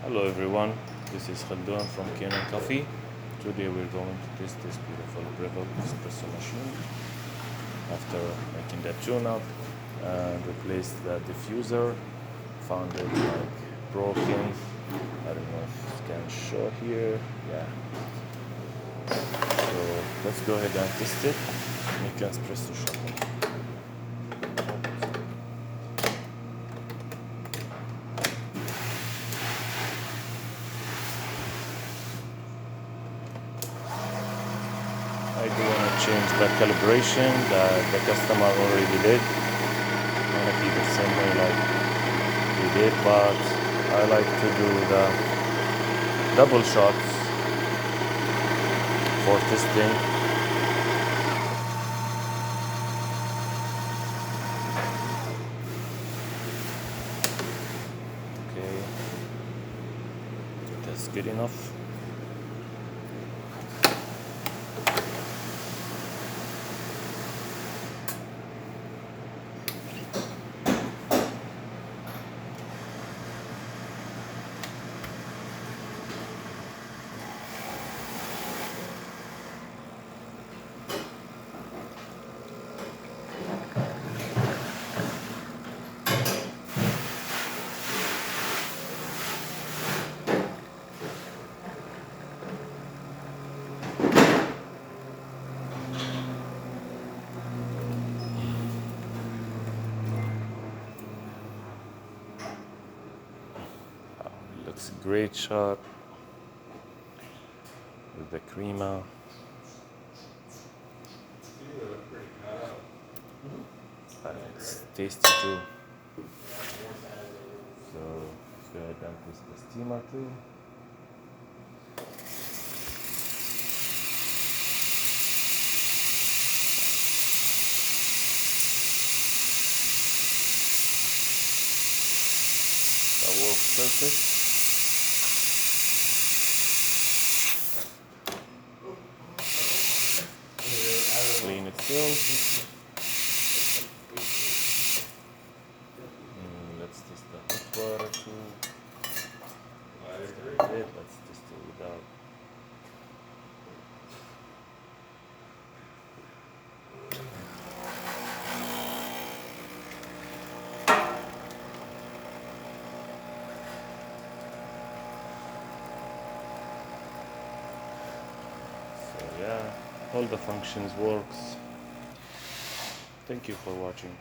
Hello everyone, this is Khaldun from Kanen Coffee. Today we're going to test this beautiful Breville Espresso machine after making the tune-up and replaced the diffuser. Found it like broken. I don't know if it can show here. Yeah. So let's go ahead and test it. Make an espresso shot. I do want to change the calibration that the customer already did. I want to keep it same way like he did, but I like to do the double shots for testing. Okay, that's good enough. Looks a great shot with the crema. And it's tasty too. So let's go ahead and twist the steamer too. That works perfect. Clean it still. Let's test the hot water too. Let's test it without. So yeah, all the functions works. Thank you for watching.